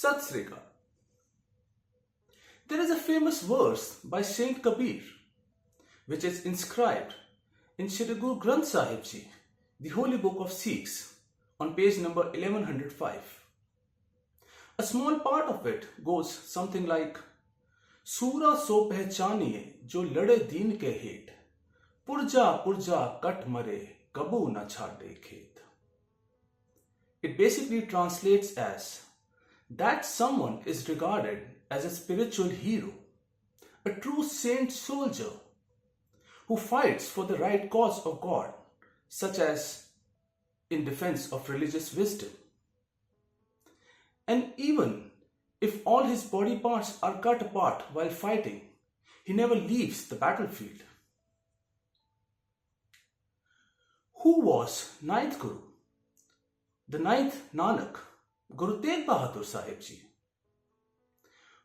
Sat Sri Akal. There is a famous verse by Saint Kabir which is inscribed in Shri Guru Granth Sahib Ji, the holy book of Sikhs, on page number 1105. A small part of it goes something like, Sura so pehchaniye jo lade deen ke het, purja purja kat mare, kabu na chhade khet. It basically translates as, that someone is regarded as a spiritual hero, a true saint soldier, who fights for the right cause of God, such as in defense of religious wisdom. And even if all his body parts are cut apart while fighting, he never leaves the battlefield. Who was ninth Guru? The ninth Nanak, Guru Tegbahadur Sahib Ji.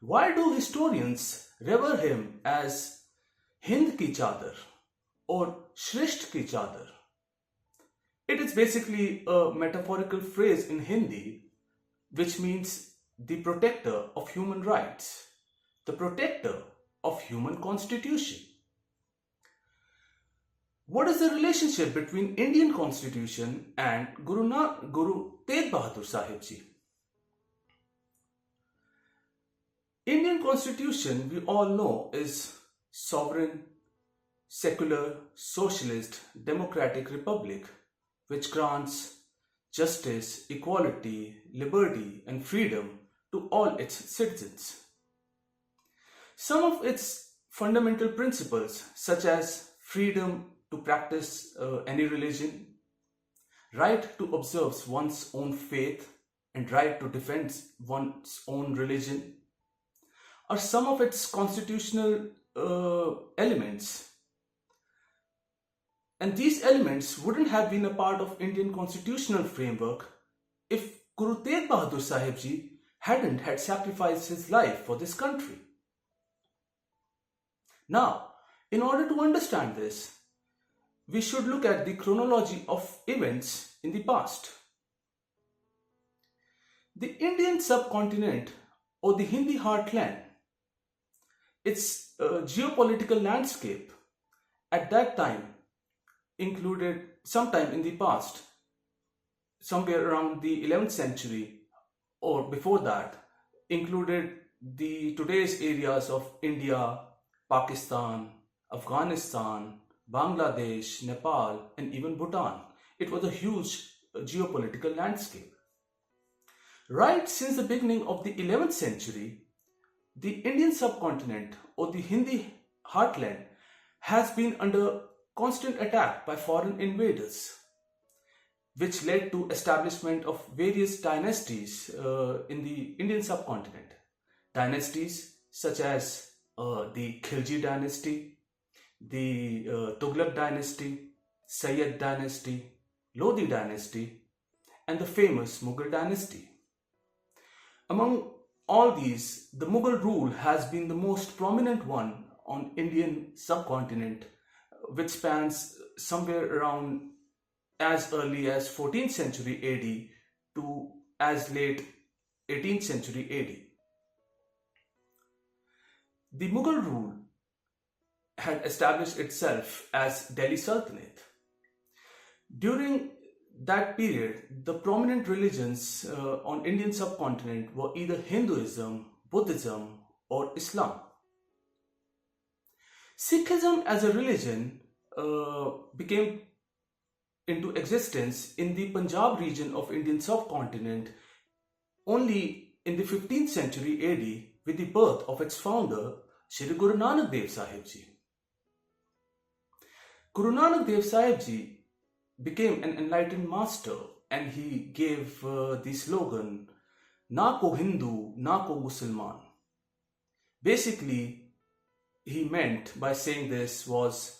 Why do historians revere him as Hind Ki Chaddar or Srishti Ki Chaddar? It is basically a metaphorical phrase in Hindi which means the protector of human rights, the protector of human constitution. What is the relationship between Indian constitution and Guru Tegbahadur Sahib Ji? Indian constitution, we all know, is sovereign, secular, socialist, democratic republic which grants justice, equality, liberty and freedom to all its citizens. Some of its fundamental principles, such as freedom to practice any religion, right to observe one's own faith and right to defend one's own religion, are some of its constitutional elements. And these elements wouldn't have been a part of Indian constitutional framework if Guru Tegbahadur Sahib Ji hadn't had sacrificed his life for this country. Now, in order to understand this, we should look at the chronology of events in the past. The Indian subcontinent, or the Hindi heartland, its geopolitical landscape at that time included, sometime in the past, somewhere around the 11th century or before that, included the today's areas of India, Pakistan, Afghanistan, Bangladesh, Nepal and even Bhutan. It was a huge geopolitical landscape. Right since the beginning of the 11th century, the Indian subcontinent, or the Hindi heartland, has been under constant attack by foreign invaders, which led to establishment of various dynasties in the Indian subcontinent. Dynasties such as the Khilji dynasty, the Tughlaq dynasty, Sayyid dynasty, Lodi dynasty, and the famous Mughal dynasty. Among all these, the Mughal rule has been the most prominent one on Indian subcontinent, which spans somewhere around as early as 14th century AD to as late 18th century AD. The Mughal rule had established itself as Delhi Sultanate. During that period, the prominent religions on Indian subcontinent were either Hinduism, Buddhism or Islam. Sikhism as a religion became into existence in the Punjab region of Indian subcontinent only in the 15th century AD with the birth of its founder, Shri Guru Nanak Dev Sahib Ji. Guru Nanak Dev Sahib Ji became an enlightened master and he gave the slogan, Na ko Hindu, na ko Musalman. Basically, he meant by saying this was,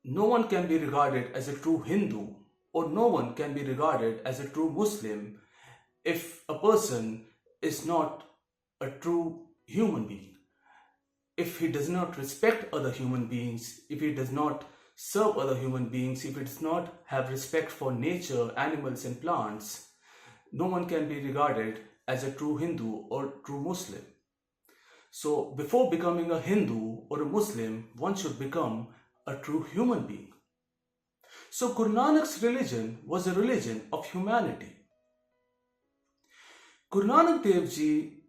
no one can be regarded as a true Hindu or no one can be regarded as a true Muslim if a person is not a true human being. If he does not respect other human beings, if he does not serve other human beings, if he does not have respect for nature, animals and plants, no one can be regarded as a true Hindu or true Muslim. So before becoming a Hindu or a Muslim, one should become a true human being. So Guru Nanak's religion was a religion of humanity. Guru Nanak Dev Ji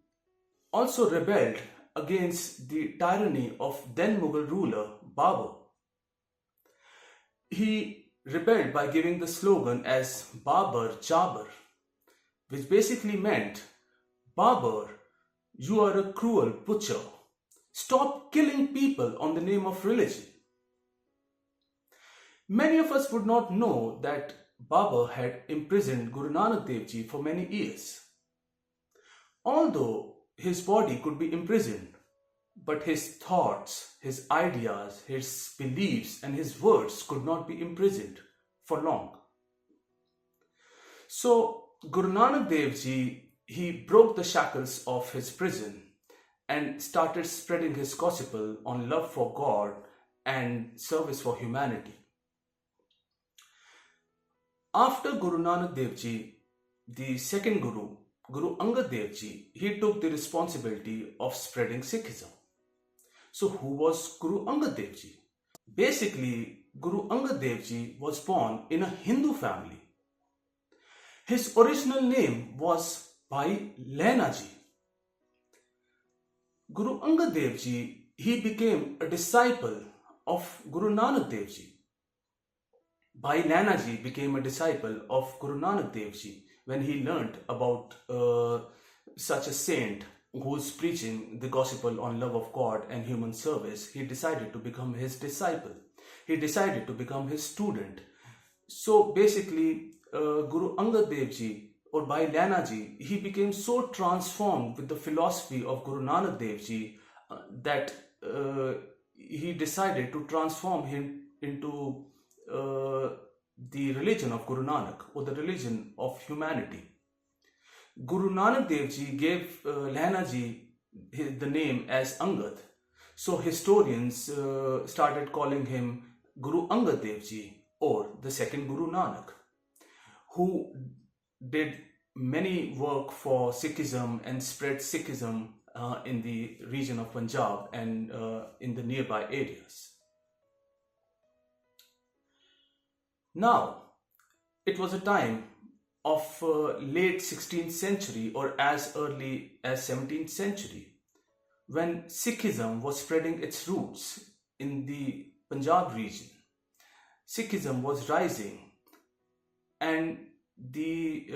also rebelled against the tyranny of then Mughal ruler Babur. He rebelled by giving the slogan as Babar Jabar, which basically meant, Babar, you are a cruel butcher. Stop killing people on the name of religion. Many of us would not know that Babar had imprisoned Guru Nanak Dev Ji for many years. Although his body could be imprisoned, but his thoughts, his ideas, his beliefs and his words could not be imprisoned for long. So Guru Nanak Dev Ji, he broke the shackles of his prison and started spreading his gospel on love for God and service for humanity. After Guru Nanak Dev Ji, the second Guru, Guru Angad Dev Ji, he took the responsibility of spreading Sikhism. So who was Guru Angad Dev Ji? Basically, Guru Angad Dev Ji was born in a Hindu family. His original name was Bhai Lehna Ji. Guru Angad Dev Ji, he became a disciple of Guru Nanak Dev Ji. Bhai Lehna Ji became a disciple of Guru Nanak Dev Ji when he learnt about such a saint who is preaching the gospel on love of God and human service. He decided to become his disciple. He decided to become his student. So basically, Guru Angad Dev Ji or Bhai Lehna Ji, he became so transformed with the philosophy of Guru Nanak Dev Ji that he decided to transform him into the religion of Guru Nanak, or the religion of humanity. Guru Nanak Dev Ji gave Lehna Ji the name as Angad. So historians started calling him Guru Angad Dev Ji, or the second Guru Nanak, who did many work for Sikhism and spread Sikhism in the region of Punjab and in the nearby areas. Now, it was a time of late 16th century or as early as 17th century when Sikhism was spreading its roots in the Punjab region. Sikhism was rising, and the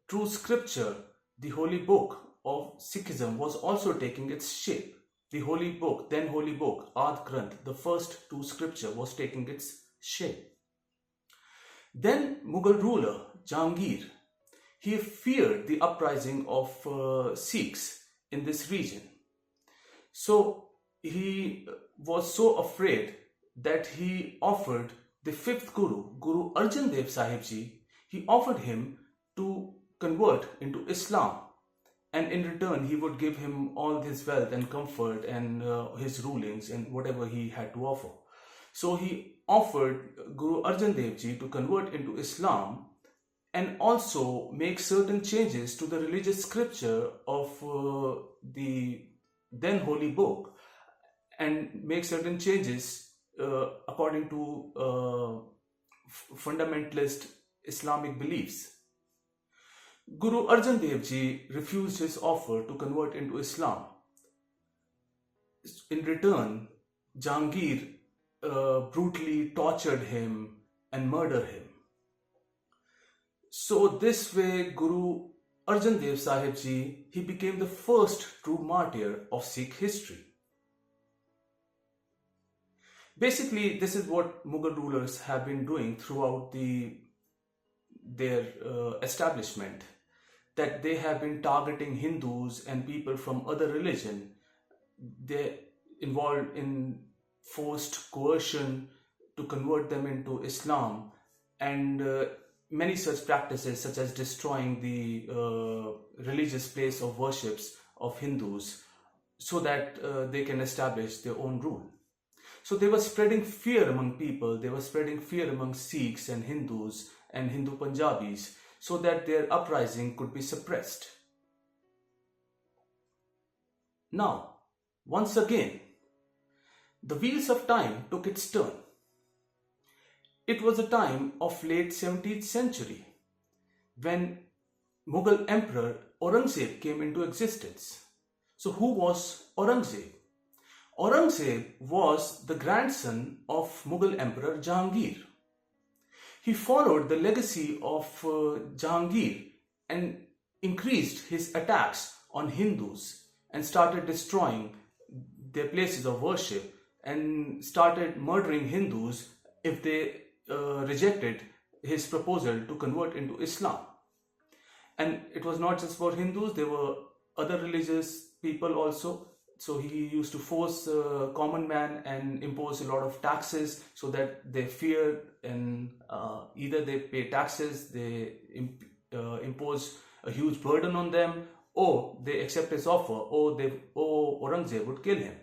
true scripture, the holy book of Sikhism, was also taking its shape. The holy book, then holy book, Adi Granth, the first two scripture, was taking its shape. Then Mughal ruler Jahangir, he feared the uprising of Sikhs in this region. So he was so afraid that he offered the fifth Guru, Guru Arjan Dev Sahib Ji, he offered him to convert into Islam, and in return he would give him all his wealth and comfort and his rulings and whatever he had to offer. So he offered Guru Arjan Dev Ji to convert into Islam and also make certain changes to the religious scripture of the then holy book, and make certain changes according to fundamentalist Islamic beliefs. Guru Arjan Dev Ji refused his offer to convert into Islam. In return, Jahangir brutally tortured him and murdered him. So this way, Guru Arjan Dev Sahib Ji, he became the first true martyr of Sikh history. Basically, this is what Mughal rulers have been doing throughout their establishment, that they have been targeting Hindus and people from other religion. They involved in forced coercion to convert them into Islam, and many such practices, such as destroying the religious place of worships of Hindus so that they can establish their own rule. So they were spreading fear among people, they were spreading fear among Sikhs and Hindus and Hindu Punjabis so that their uprising could be suppressed. Now, once again, the wheels of time took its turn. It was a time of late 17th century when Mughal Emperor Aurangzeb came into existence. So who was Aurangzeb? Aurangzeb was the grandson of Mughal Emperor Jahangir. He followed the legacy of Jahangir and increased his attacks on Hindus and started destroying their places of worship and started murdering Hindus if they rejected his proposal to convert into Islam. And it was not just for Hindus, there were other religious people also. So he used to force common man and impose a lot of taxes so that they feared, and either they pay taxes, they impose a huge burden on them, or they accept his offer, or Aurangzeb would kill him.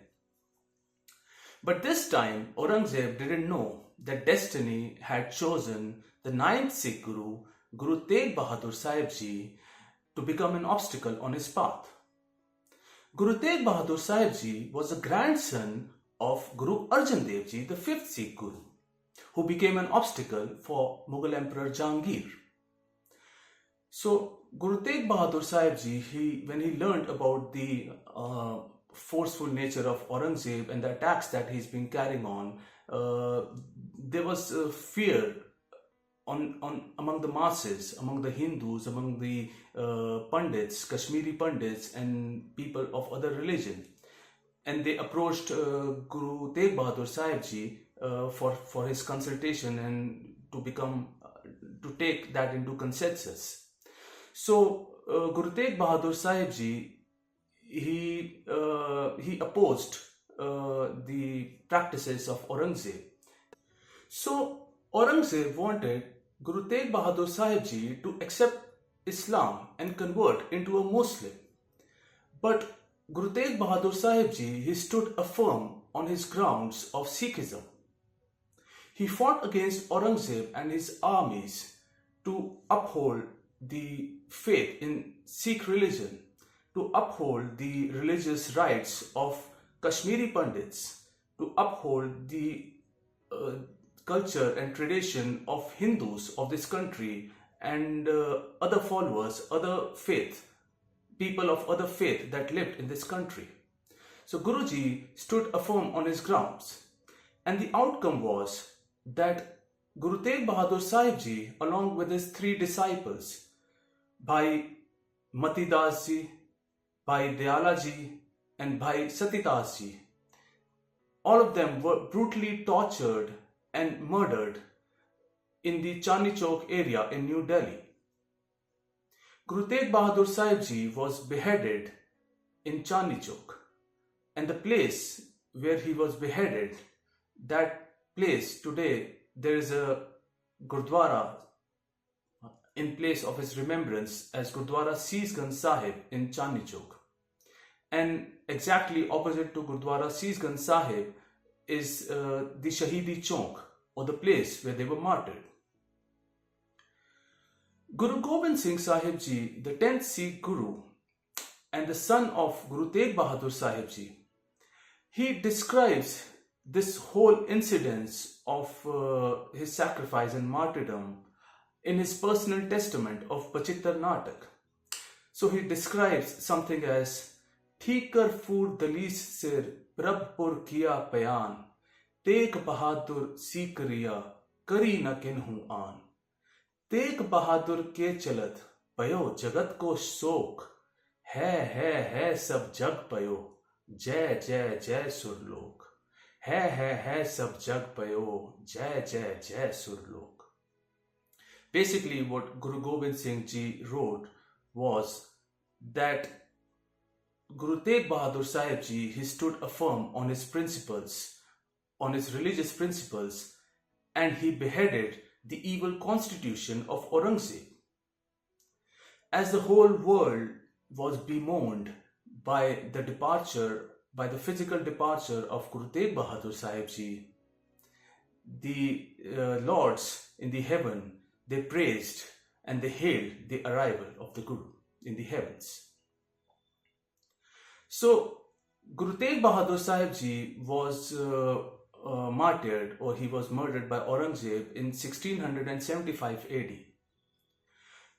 But this time Aurangzeb didn't know that destiny had chosen the ninth Sikh Guru, Guru Tegbahadur Sahib Ji, to become an obstacle on his path. Guru Tegbahadur Sahib Ji was the grandson of Guru Arjan Dev Ji, the fifth Sikh Guru, who became an obstacle for Mughal Emperor Jahangir. So Guru Tegbahadur Sahib Ji, when he learned about the forceful nature of Aurangzeb and the attacks that he's been carrying on, there was fear among the masses, among the Hindus, among the Pandits, Kashmiri Pandits and people of other religion. And they approached Guru Tegbahadur Sahib Ji for his consultation and to take that into consensus. So Guru Tegbahadur Sahib Ji, he opposed the practices of Aurangzeb. So Aurangzeb wanted Guru Tegbahadur Sahib Ji to accept Islam and convert into a Muslim. But Guru Tegbahadur Sahib Ji, he stood firm on his grounds of Sikhism. He fought against Aurangzeb and his armies to uphold the faith in Sikh religion, to uphold the religious rights of Kashmiri Pandits, to uphold the culture and tradition of Hindus of this country and other followers, people of other faith that lived in this country. So Guruji stood firm on his grounds, and the outcome was that Guru Tegbahadur Sahib Ji, along with his three disciples, Bhai Matidas Ji, Bhai Dayala Ji and Bhai Satidas Ji, all of them were brutally tortured and murdered in the Chandni Chowk area in New Delhi. Guru Tegbahadur Sahib Ji was beheaded in Chandni Chowk, and the place where he was beheaded, that place today there is a Gurdwara in place of his remembrance as Gurdwara Sisganj Sahib in Chandni Chowk. And exactly opposite to Gurdwara Sisganj Sahib is the Shahidi Chowk, or the place where they were martyred. Guru Gobind Singh Sahib Ji, the 10th Sikh Guru and the son of Guru Tegbahadur Sahib Ji, he describes this whole incidence of his sacrifice and martyrdom in his personal testament of Pachittar Natak. So he describes something as Thikar Fur Dalis Sir Prabhpur Kiya Payan Tegh Bahadur Sikriya Kari Na Kinhu An Tegh Bahadur Ke Chalat Payo Jagat Ko Shok Hai Sab Jag Payo Jai Jai Jai Surlok Hai Sab Jag Payo Jai Jai Jai Surlok. Basically, what Guru Gobind Singh Ji wrote was that Guru Tegbahadur Sahib Ji, he stood firm on his principles, on his religious principles, and he beheaded the evil constitution of Aurangzeb. As the whole world was bemoaned by the physical departure of Guru Tegbahadur Sahib Ji, the lords in the heaven, they praised and they hailed the arrival of the Guru in the heavens. So Guru Tegbahadur Sahib Ji was martyred, or he was murdered by Aurangzeb in 1675 AD.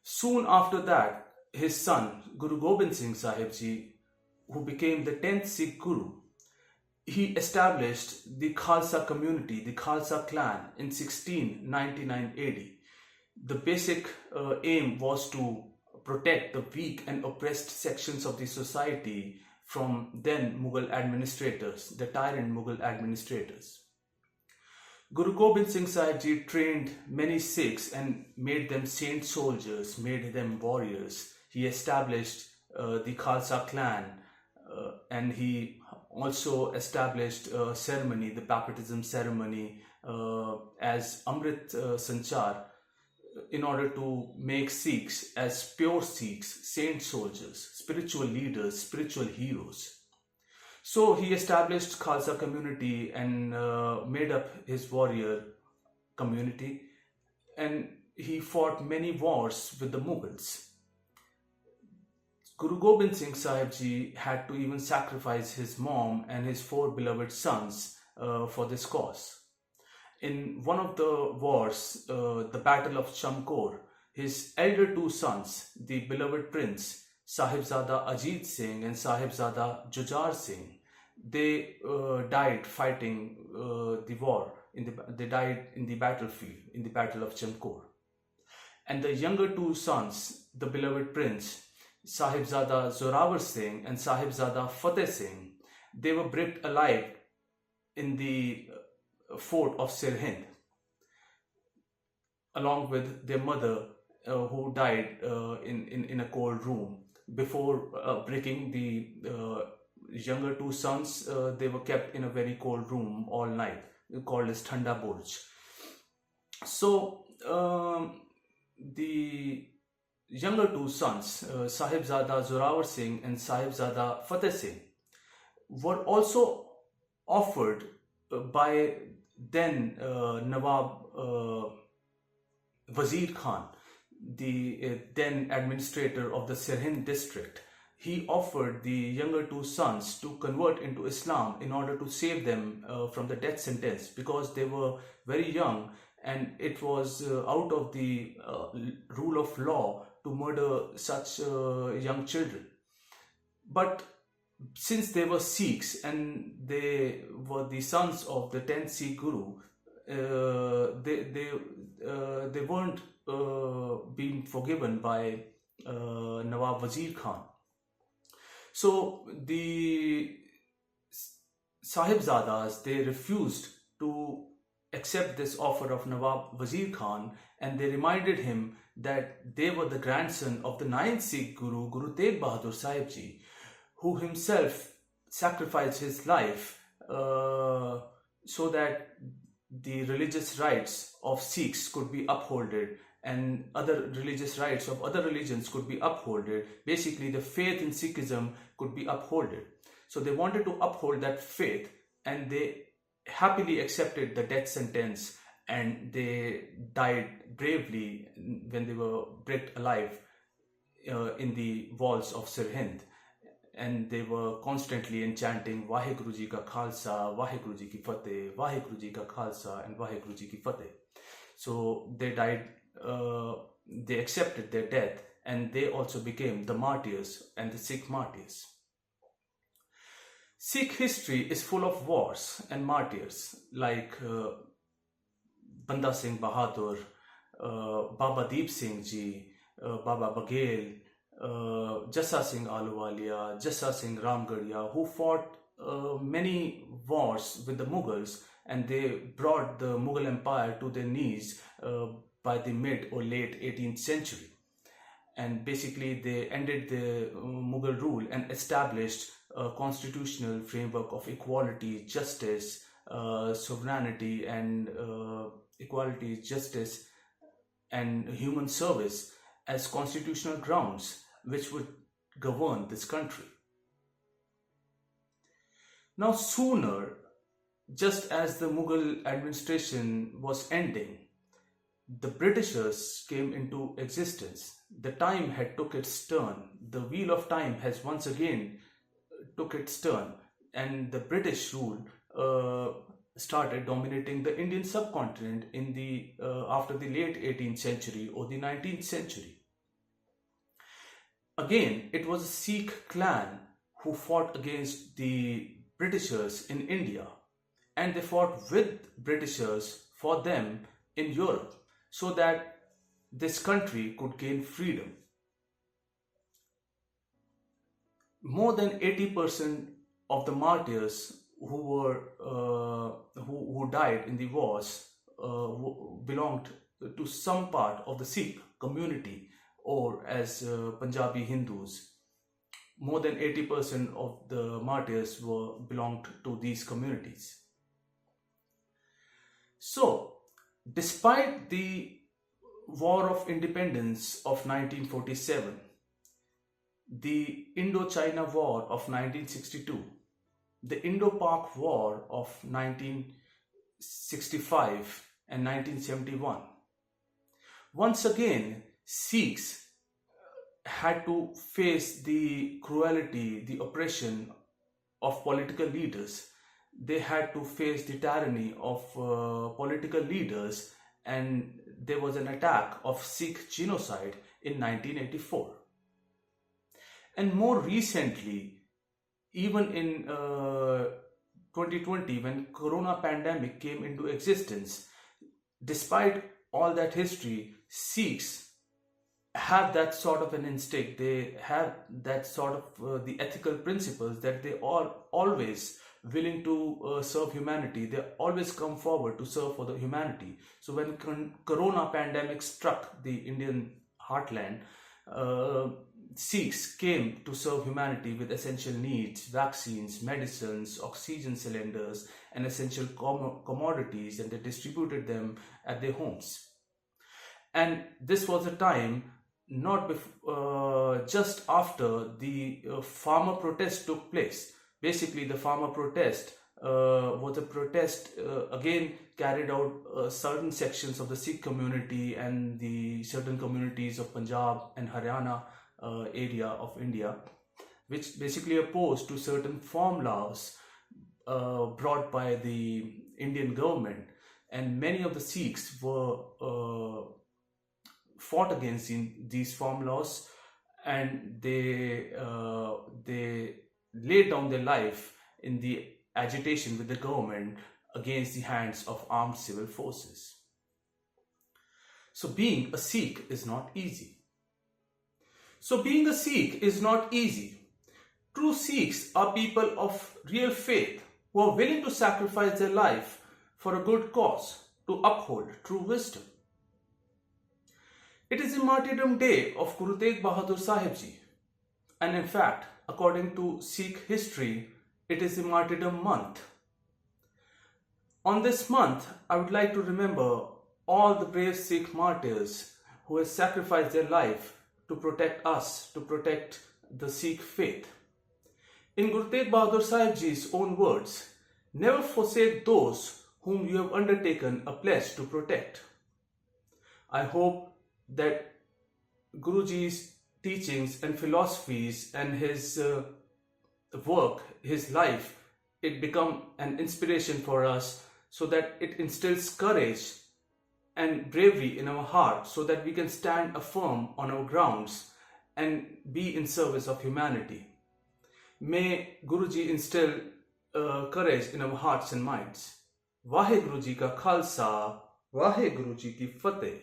Soon after that, his son, Guru Gobind Singh Sahib Ji, who became the 10th Sikh Guru, he established the Khalsa community, the Khalsa clan in 1699 AD. The basic aim was to protect the weak and oppressed sections of the society from then Mughal administrators, the tyrant Mughal administrators. Guru Gobind Singh Sahib Ji trained many Sikhs and made them saint soldiers, made them warriors. He established the Khalsa clan, and he also established a ceremony, the baptism ceremony, as Amrit Sanchar, in order to make Sikhs as pure Sikhs, saint soldiers, spiritual leaders, spiritual heroes. So he established Khalsa community and made up his warrior community, and he fought many wars with the Mughals. Guru Gobind Singh Sahib Ji had to even sacrifice his mom and his 4 beloved sons for this cause. In one of the wars, the Battle of Chamkor, his elder 2 sons, the beloved prince Sahibzada Ajit Singh and Sahibzada Jujar Singh, they died fighting the war. They died in the battlefield, in the Battle of Chamkor. And the younger 2 sons, the beloved prince Sahibzada Zorawar Singh and Sahibzada Fateh Singh, they were bricked alive in the fort of Sirhind, along with their mother, who died in a cold room. Before breaking the younger 2 sons, they were kept in a very cold room all night, called as Thanda Burj. So the younger 2 sons, Sahibzada Zorawar Singh and Sahibzada Fateh Singh, were also offered by then Nawab Wazir Khan, the then administrator of the Sirhind district. He offered the younger 2 sons to convert into Islam in order to save them from the death sentence, because they were very young and it was out of the rule of law to murder such young children. But since they were Sikhs and they were the sons of the 10th Sikh Guru, they weren't being forgiven by Nawab Wazir Khan. So the Sahibzadas, they refused to accept this offer of Nawab Wazir Khan, and they reminded him that they were the grandson of the 9th Sikh Guru, Guru Tegbahadur Sahib Ji, who himself sacrificed his life so that the religious rights of Sikhs could be upholded and other religious rights of other religions could be upholded. Basically, the faith in Sikhism could be upholded. So they wanted to uphold that faith, and they happily accepted the death sentence, and they died bravely when they were bricked alive in the walls of Sirhind. And they were constantly enchanting Vaheguru Ji Ka Khalsa, Vaheguru Ji Ki Fateh, Vaheguru Ji Ka Khalsa and Vaheguru Ji Ki Fateh. So they died, they accepted their death, and they also became the martyrs and the Sikh Martyrs. Sikh history is full of wars and martyrs like Banda Singh Bahadur, Baba Deep Singh Ji, Baba Baghel, Jassa Singh Ahluwalia, Jassa Singh Ramgarhia, who fought many wars with the Mughals, and they brought the Mughal Empire to their knees by the mid or late 18th century. And basically they ended the Mughal rule and established a constitutional framework of equality, justice, sovereignty, and equality, justice, and human service as constitutional grounds which would govern this country. Now, sooner, just as the Mughal administration was ending, the Britishers came into existence. The time had took its turn. The wheel of time has once again took its turn. and the British rule started dominating the Indian subcontinent in the after the late 18th century or the 19th century. Again, it was a Sikh clan who fought against the Britishers in India, and they fought with Britishers for them in Europe so that this country could gain freedom. More than 80% of the martyrs who died in the wars belonged to some part of the Sikh community, or as Punjabi Hindus. More than 80% of the martyrs belonged to these communities. So, despite the War of Independence of 1947, the Indo-China War of 1962, the Indo-Pak War of 1965 and 1971, once again, Sikhs had to face the cruelty, the oppression of political leaders. They had to face the tyranny of political leaders, and there was an attack of Sikh genocide in 1984. And more recently, even in 2020, when Corona pandemic came into existence, despite all that history, Sikhs have that sort of an instinct. They have that sort of the ethical principles that they are always willing to serve humanity. They always come forward to serve for the humanity. So when Corona pandemic struck the Indian heartland, Sikhs came to serve humanity with essential needs, vaccines, medicines, oxygen cylinders, and essential commodities, and they distributed them at their homes. And this was a time just after the farmer protest took place. Basically, the farmer protest was a protest again carried out certain sections of the Sikh community and the certain communities of Punjab and Haryana area of India, which basically opposed to certain farm laws brought by the Indian government, and many of the Sikhs were fought against these farm laws, and they laid down their life in the agitation with the government against the hands of armed civil forces. So being a Sikh is not easy. True Sikhs are people of real faith who are willing to sacrifice their life for a good cause to uphold true wisdom. It is the martyrdom day of Guru Tegbahadur Sahib Ji, and in fact, according to Sikh history, it is the martyrdom month. On this month, I would like to remember all the brave Sikh martyrs who have sacrificed their life to protect us, to protect the Sikh faith. In Guru Tegbahadur Sahib Ji's own words, never forsake those whom you have undertaken a pledge to protect. I hope that Guruji's teachings and philosophies and his work, his life, it become an inspiration for us, so that it instills courage and bravery in our heart, so that we can stand firm on our grounds and be in service of humanity. May Guruji instill courage in our hearts and minds. Vaheguru Ji ka Khalsa, Vaheguru Ji ki Fateh.